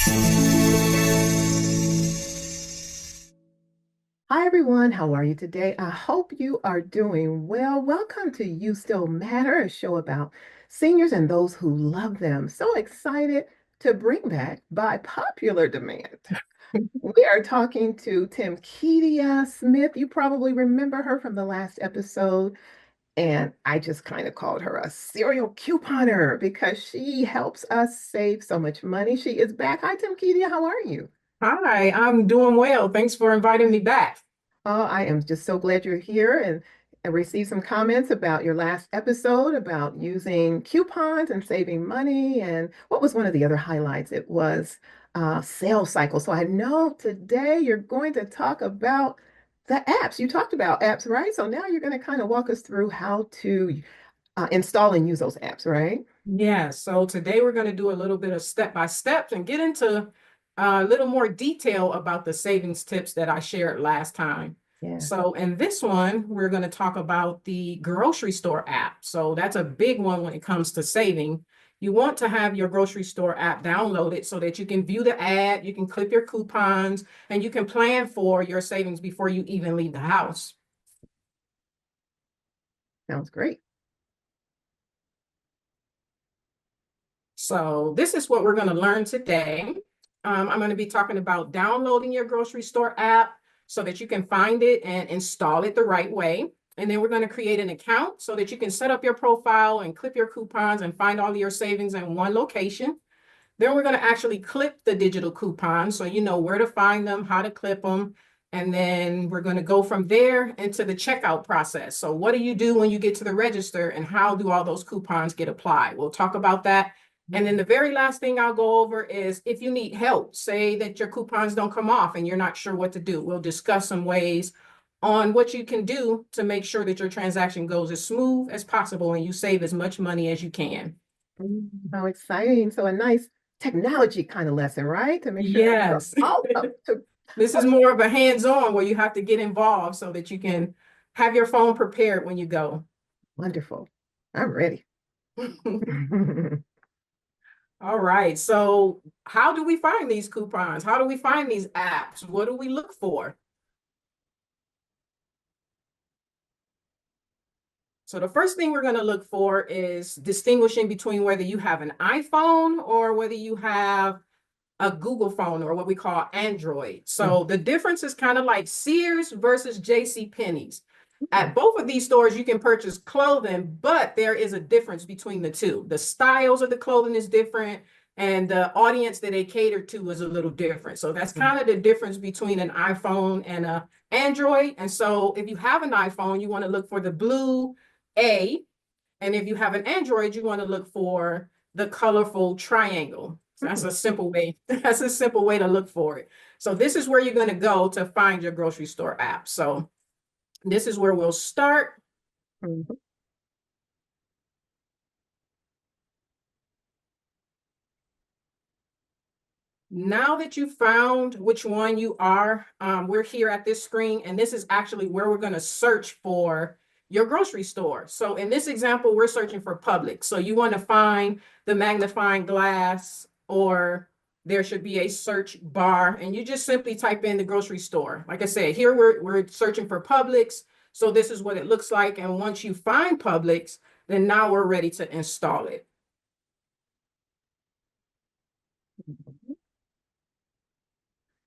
Hi, everyone. How are you today? I hope you are doing well. Welcome to You Still Matter, a show about seniors and those who love them. So excited to bring back, by popular demand, we are talking to Timkeydia Smith. You probably remember her from the last episode. And I just kind of called her a serial couponer because she helps us save so much money. She is back. Hi, Timkeydia. How are you? Hi, I'm doing well. Thanks for inviting me back. Oh, I am just so glad you're here and I received some comments about your last episode about using coupons and saving money. And what was one of the other highlights? It was sales cycle. So I know today you're going to talk about the apps. You talked about apps, right? So now you're going to kind of walk us through how to install and use those apps, right? Yeah, so today we're going to do a little bit of step by steps and get into a little more detail about the savings tips that I shared last time. Yeah. So in this one, we're going to talk about the grocery store app. So that's a big one when it comes to saving. You want to have your grocery store app downloaded so that you can view the ad, you can clip your coupons, and you can plan for your savings before you even leave the house. Sounds great. So this is what we're going to learn today. I'm going to be talking about downloading your grocery store app so that you can find it and install it the right way. And then we're going to create an account so that you can set up your profile and clip your coupons and find all of your savings in one location. Then we're going to actually clip the digital coupons so you know where to find them, how to clip them. And then we're going to go from there into the checkout process. So what do you do when you get to the register and how do all those coupons get applied? We'll talk about that. And then the very last thing I'll go over is if you need help, say that your coupons don't come off and you're not sure what to do. We'll discuss some ways on what you can do to make sure that your transaction goes as smooth as possible and you save as much money as you can. How exciting. So a nice technology kind of lesson, right? To make sure that we're Yes. all up to This is more of a hands-on where you have to get involved so that you can have your phone prepared when you go. wonderful. I'm ready. All right. So how do we find these coupons? How do we find these apps? What do we look for? So the first thing we're going to look for is distinguishing between whether you have an iPhone or whether you have a Google phone or what we call Android. So the difference is kind of like Sears versus J.C. Penney's. At both of these stores, you can purchase clothing, but there is a difference between the two. The styles of the clothing is different, and the audience that they cater to is a little different. So that's kind of the difference between an iPhone and an Android. And so if you have an iPhone, you want to look for the blue A, and if you have an Android, you want to look for the colorful triangle. So that's a simple way. That's a simple way to look for it. So this is where you're going to go to find your grocery store app. So this is where we'll start. Mhm. Now that you found which one you are, we're here at this screen, and this is actually where we're going to search for your grocery store. So in this example, we're searching for Publix. So you want to find the magnifying glass, or there should be a search bar, and you just simply type in the grocery store. Like I said, here we're searching for Publix. So this is what it looks like. And once you find Publix, then now we're ready to install it.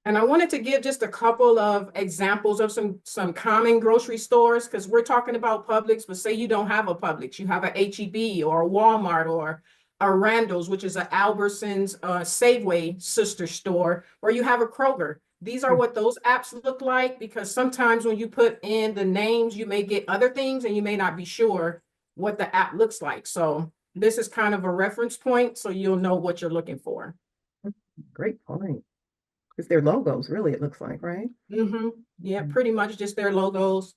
And I wanted to give just a couple of examples of some common grocery stores, because we're talking about Publix, but say you don't have a Publix, you have a HEB or a Walmart or a Randall's, which is an Albertsons Safeway sister store, or you have a Kroger. These are what those apps look like, because sometimes when you put in the names, you may get other things and you may not be sure what the app looks like. So this is kind of a reference point, so you'll know what you're looking for. Great point. It's their logos, really, it looks like, right? Yeah, pretty much just their logos.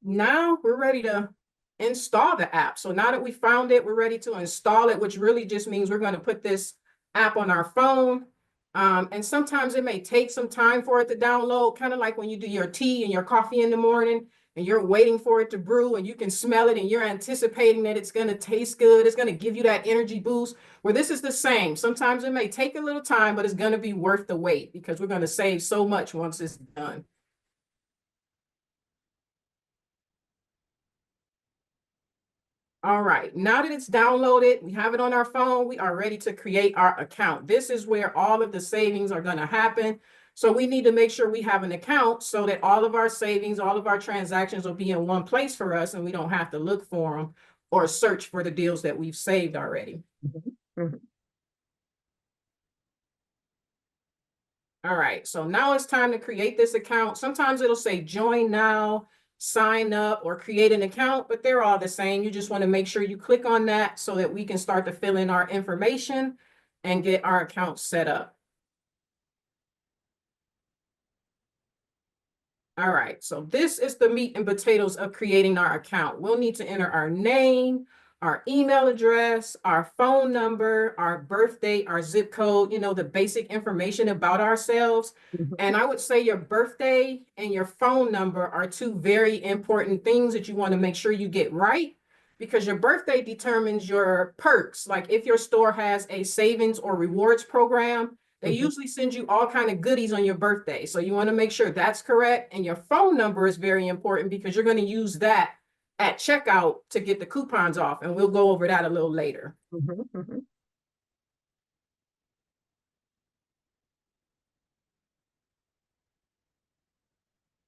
Now we're ready to install the app. So now that we found it, we're ready to install it, which really just means we're going to put this app on our phone. And sometimes it may take some time for it to download, kind of like when you do your tea and your coffee in the morning. and you're waiting for it to brew and you can smell it and you're anticipating that it's going to taste good. It's going to give you that energy boost. Where this is the same. Sometimes it may take a little time, but it's going to be worth the wait because we're going to save so much once it's done. All right, now that it's downloaded, we have it on our phone, we are ready to create our account. This is where all of the savings are going to happen. So we need to make sure we have an account so that all of our savings, all of our transactions will be in one place for us and we don't have to look for them or search for the deals that we've saved already. Mhm, mhm. All right, so now it's time to create this account. Sometimes it'll say join now, sign up, or create an account, but they're all the same. You just want to make sure you click on that so that we can start to fill in our information and get our account set up. All right, so this is the meat and potatoes of creating our account. We'll need to enter our name, our email address, our phone number, our birthday, our zip code, the basic information about ourselves. Mhm, And I would say your birthday and your phone number are two very important things that you want to make sure you get right because your birthday determines your perks. Like if your store has a savings or rewards program, they mhm, usually send you all kind of goodies on your birthday. So you want to make sure that's correct. And your phone number is very important because you're going to use that at checkout to get the coupons off. And we'll go over that a little later. mhm, mhm.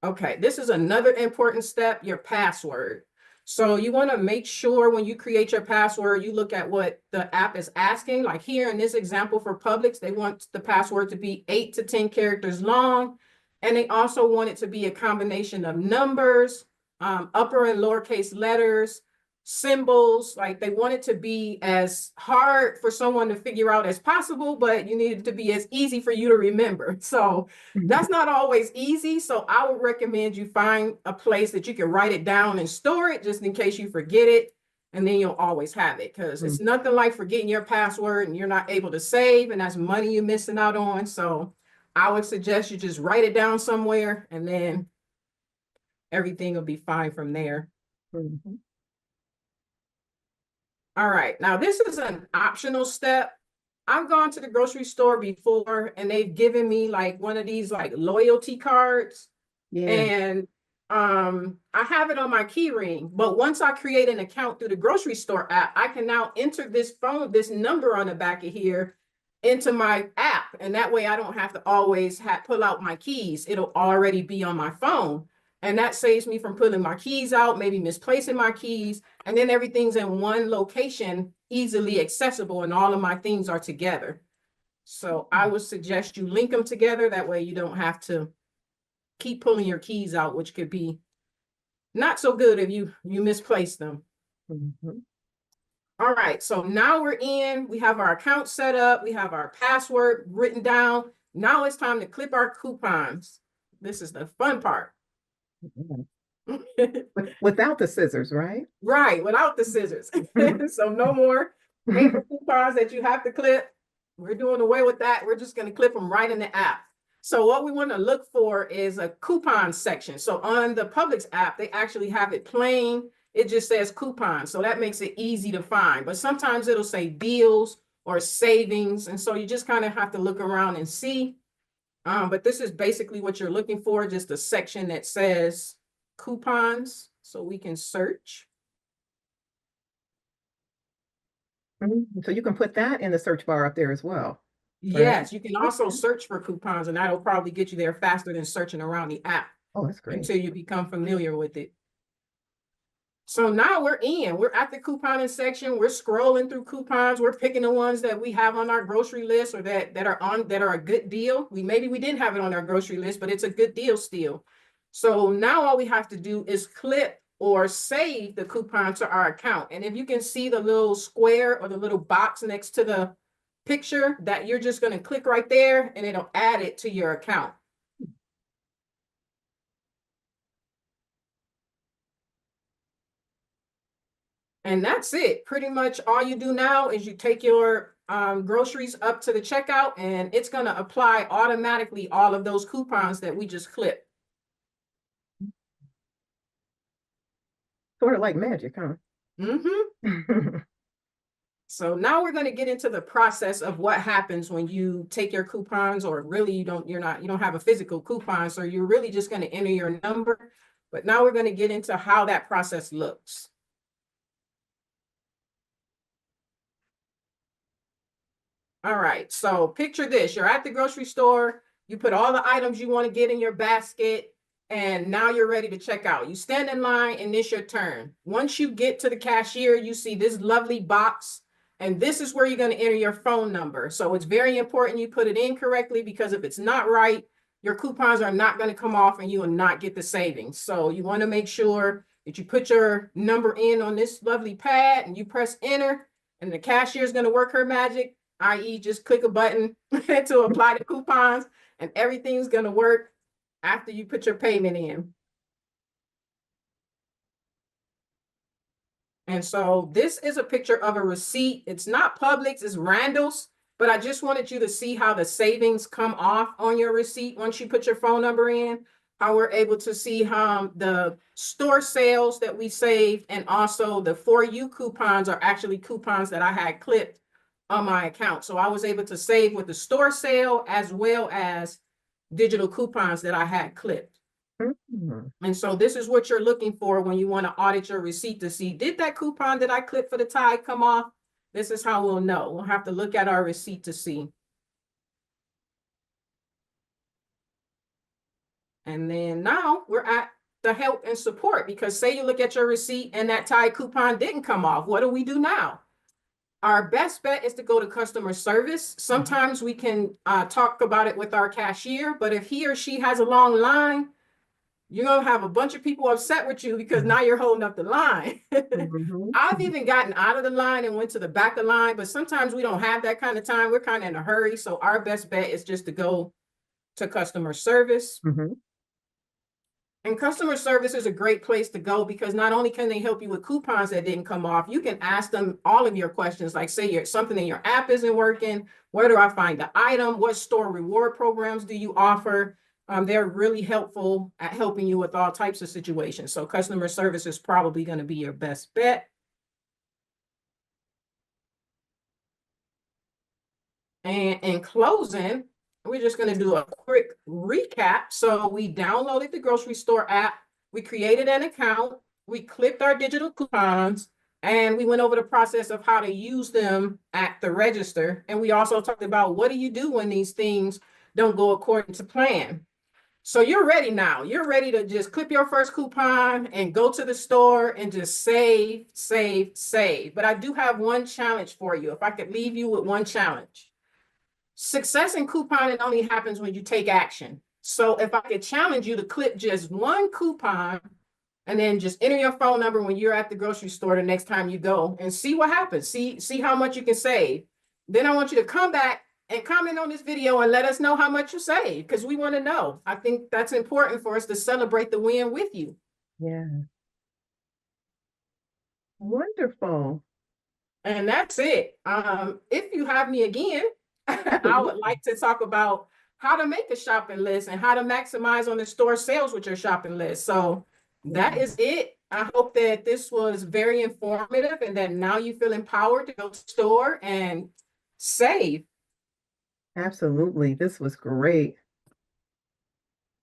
Okay, this is another important step, your password. So you want to make sure when you create your password, you look at what the app is asking. Like here in this example for Publix, they want the password to be 8 to 10 characters long. And they also want it to be a combination of numbers, upper and lowercase letters, symbols. Like they want it to be as hard for someone to figure out as possible, but you need it to be as easy for you to remember. So that's not always easy. So I would recommend you find a place that you can write it down and store it just in case you forget it. And then you'll always have it because it's Mhm, nothing like forgetting your password and you're not able to save. And that's money you're missing out on. So I would suggest you just write it down somewhere and then everything will be fine from there. mhm. All right. Now, this is an optional step. I've gone to the grocery store before and they've given me like one of these like loyalty cards. Yeah. And I have it on my key ring, but once I create an account through the grocery store app, I can now enter this number on the back of here into my app. And that way I don't have to always pull out my keys. It'll already be on my phone. And that saves me from pulling my keys out, maybe misplacing my keys. And then everything's in one location, easily accessible, and all of my things are together. So I would suggest you link them together. That way you don't have to keep pulling your keys out, which could be not so good if you misplace them. Mhm. All right, so now we're in, we have our account set up, we have our password written down. Now it's time to clip our coupons. This is the fun part. Yeah. Without the scissors, right? Right, without the scissors. So no more paper coupons that you have to clip. We're doing away with that. We're just going to clip them right in the app. So what we want to look for is a coupon section. So on the Publix app, they actually have it plain. It just says coupons. So that makes it easy to find. But sometimes it'll say deals or savings. And so you just kind of have to look around and see. But this is basically what you're looking for, just a section that says coupons. So we can search. Mhm. So you can put that in the search bar up there as well, right? Yes, you can also Okay. search for coupons, and that'll probably get you there faster than searching around the app Oh, that's great. until you become familiar with it. So now we're in, we're at the couponing section. We're scrolling through coupons. We're picking the ones that we have on our grocery list or that are a good deal. Maybe we didn't have it on our grocery list, but it's a good deal still. So now all we have to do is clip or save the coupon to our account. And if you can see the little square or the little box next to the picture, that you're just going to click right there and it'll add it to your account. And that's it. Pretty much all you do now is you take your groceries up to the checkout and it's going to apply automatically all of those coupons that we just clipped. Sort of like magic, huh? Mm-hmm. So now we're going to get into the process of what happens when you take your coupons, or really you don't have a physical coupon. So you're really just going to enter your number. But now we're going to get into how that process looks. All right, so picture this. You're at the grocery store, you put all the items you want to get in your basket, and now you're ready to check out. You stand in line and it's your turn. Once you get to the cashier, you see this lovely box, and this is where you're going to enter your phone number. So it's very important you put it in correctly, because if it's not right, your coupons are not going to come off and you will not get the savings. So you want to make sure that you put your number in on this lovely pad and you press enter, and the cashier is going to work her magic, i.e. just click a button to apply the coupons, and everything's going to work after you put your payment in. And so this is a picture of a receipt. It's not Publix, it's Randall's, but I just wanted you to see how the savings come off on your receipt once you put your phone number in, how we're able to see how the store sales that we saved, and also the For You coupons are actually coupons that I had clipped on my account. So I was able to save with the store sale as well as digital coupons that I had clipped. Mhm. And so this is what you're looking for when you want to audit your receipt to see, did that coupon that I clipped for the Tide come off? This is how we'll know. We'll have to look at our receipt to see. And then now we're at the help and support, because say you look at your receipt and that Tide coupon didn't come off. What do we do now? Our best bet is to go to customer service. Sometimes we can talk about it with our cashier, but if he or she has a long line, you're going to have a bunch of people upset with you because now you're holding up the line. Mhm. I've even gotten out of the line and went to the back of the line, but sometimes we don't have that kind of time. We're kind of in a hurry. So our best bet is just to go to customer service. Mhm. And customer service is a great place to go, because not only can they help you with coupons that didn't come off, you can ask them all of your questions, like say something in your app isn't working. Where do I find the item? What store reward programs do you offer? They're really helpful at helping you with all types of situations. So customer service is probably going to be your best bet. And in closing, we're just going to do a quick recap. So we downloaded the grocery store app, we created an account, we clipped our digital coupons, and we went over the process of how to use them at the register. And we also talked about, what do you do when these things don't go according to plan? So you're ready now. You're ready to just clip your first coupon and go to the store and just save, save, save. But I do have one challenge for you. If I could leave you with one challenge. Success in couponing only happens when you take action. So if I could challenge you to clip just one coupon and then just enter your phone number when you're at the grocery store the next time you go, and see what happens. See how much you can save. Then I want you to come back and comment on this video and let us know how much you saved, because we want to know. I think that's important for us to celebrate the win with you. Yeah. Wonderful. And that's it. If you have me again, I would Absolutely. like to talk about how to make a shopping list and how to maximize on the store sales with your shopping list. So that Yeah. is it. I hope that this was very informative and that now you feel empowered to go to the store and save. Absolutely. This was great.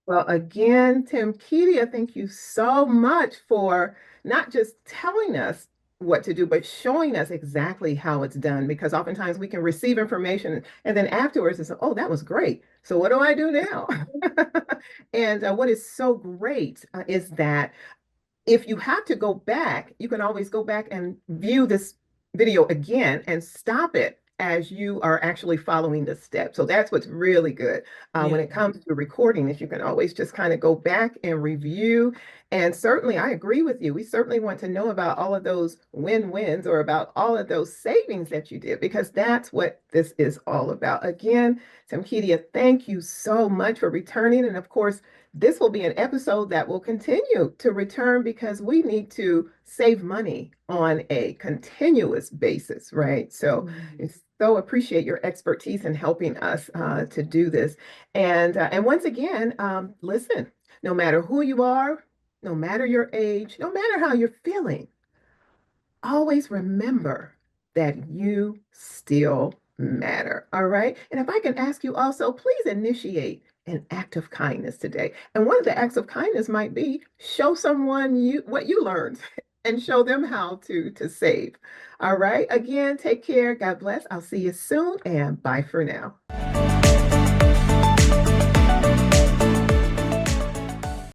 Well, again, Timkeydia, thank you so much for not just telling us what to do, but showing us exactly how it's done. Because oftentimes we can receive information and then afterwards it's, oh, that was great. So what do I do now? And what is so great is that if you have to go back, you can always go back and view this video again and stop it as you are actually following the steps. So that's what's really good when Yeah. it comes to recording this. You can always just kind of go back and review. And certainly, I agree with you. We certainly want to know about all of those win-wins or about all of those savings that you did, because that's what this is all about. Again, Timkeydia, thank you so much for returning. And of course, this will be an episode that will continue to return because we need to save money on a continuous basis, right? So it's so appreciate your expertise in helping us to do this. And once again, listen, no matter who you are, no matter your age, no matter how you're feeling, always remember that you still matter. All right. And if I can ask you also, please initiate an act of kindness today. And one of the acts of kindness might be show someone you what you learned and show them how to save. All right. Again, take care. God bless. I'll see you soon and bye for now.